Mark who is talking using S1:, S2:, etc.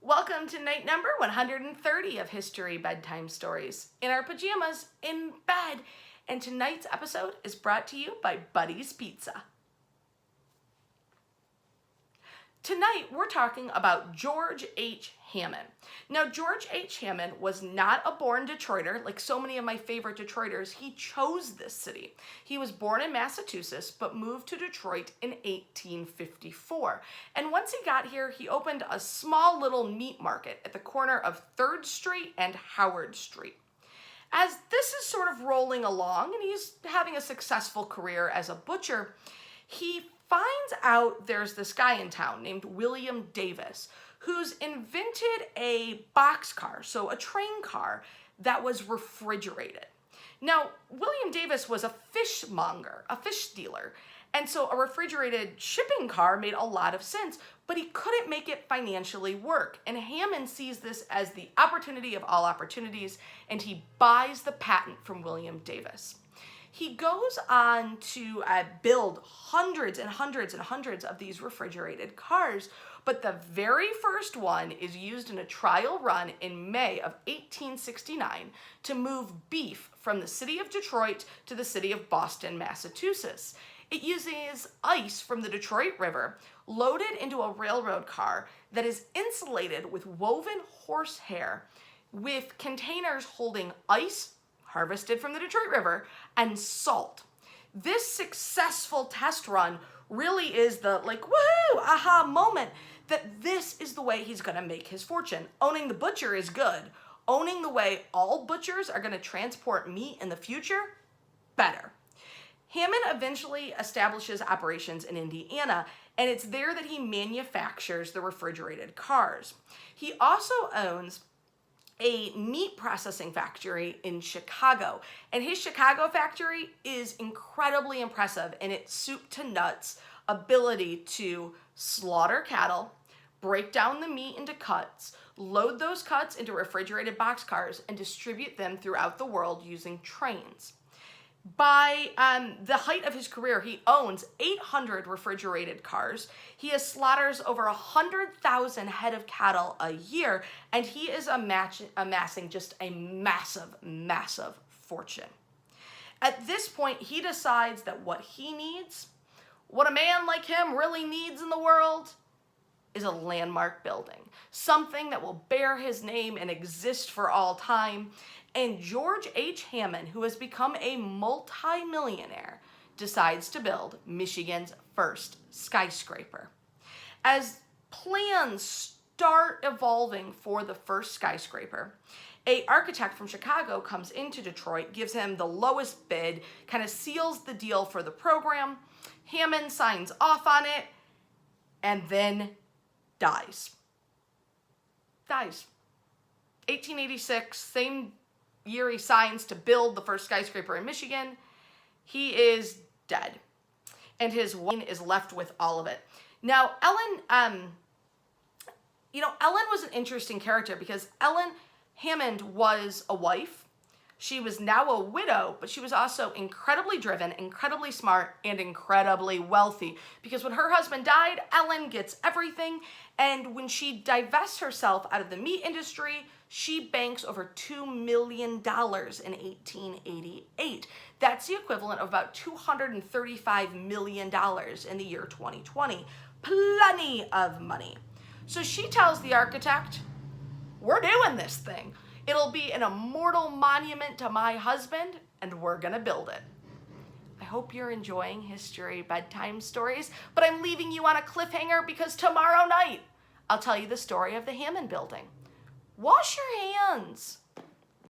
S1: Welcome to night number 130 of History Bedtime Stories. In our pajamas, in bed. And tonight's episode is brought to you by Buddy's Pizza. Tonight, we're talking about George H. Hammond. Now, George H. Hammond was not a born Detroiter. Like so many of my favorite Detroiters, he chose this city. He was born in Massachusetts, but moved to Detroit in 1854. And once he got here, he opened a small little meat market at the corner of 3rd Street and Howard Street. As this is sort of rolling along, and he's having a successful career as a butcher, he finds out there's this guy in town named William Davis who's invented a boxcar, so a train car that was refrigerated. Now, William Davis was a fishmonger, a fish dealer, and so a refrigerated shipping car made a lot of sense, but he couldn't make it financially work. And Hammond sees this as the opportunity of all opportunities, and he buys the patent from William Davis. He goes on to build hundreds and hundreds and hundreds of these refrigerated cars, but the very first one is used in a trial run in May of 1869 to move beef from the city of Detroit to the city of Boston, Massachusetts. It uses ice from the Detroit River loaded into a railroad car that is insulated with woven horsehair with containers holding ice harvested from the Detroit River, and salt. This successful test run really is the woohoo, aha moment that this is the way he's gonna make his fortune. Owning the butcher is good. Owning the way all butchers are gonna transport meat in the future, better. Hammond eventually establishes operations in Indiana, and it's there that he manufactures the refrigerated cars. He also owns a meat processing factory in Chicago. And his Chicago factory is incredibly impressive in its soup to nuts ability to slaughter cattle, break down the meat into cuts, load those cuts into refrigerated boxcars, and distribute them throughout the world using trains. By the height of his career, he owns 800 refrigerated cars. He slaughters over 100,000 head of cattle a year, and he is amassing just a massive, massive fortune. At this point, he decides that what he needs, what a man like him really needs in the world, is a landmark building, something that will bear his name and exist for all time. And George H. Hammond, who has become a multi-millionaire, decides to build Michigan's first skyscraper. As plans start evolving for the first skyscraper, an architect from Chicago comes into Detroit, gives him the lowest bid, kind of seals the deal for the program. Hammond signs off on it, and then dies. 1886, same year he signs to build the first skyscraper in Michigan. He is dead. And his wife is left with all of it. Now, Ellen was an interesting character because Ellen Hammond was a wife. She was now a widow, but she was also incredibly driven, incredibly smart, and incredibly wealthy. Because when her husband died, Ellen gets everything. And when she divests herself out of the meat industry, she banks over $2 million in 1888. That's the equivalent of about $235 million in the year 2020. Plenty of money. So she tells the architect, we're doing this thing. It'll be an immortal monument to my husband, and we're gonna build it. I hope you're enjoying History Bedtime Stories, but I'm leaving you on a cliffhanger because tomorrow night, I'll tell you the story of the Hammond Building. Wash your hands.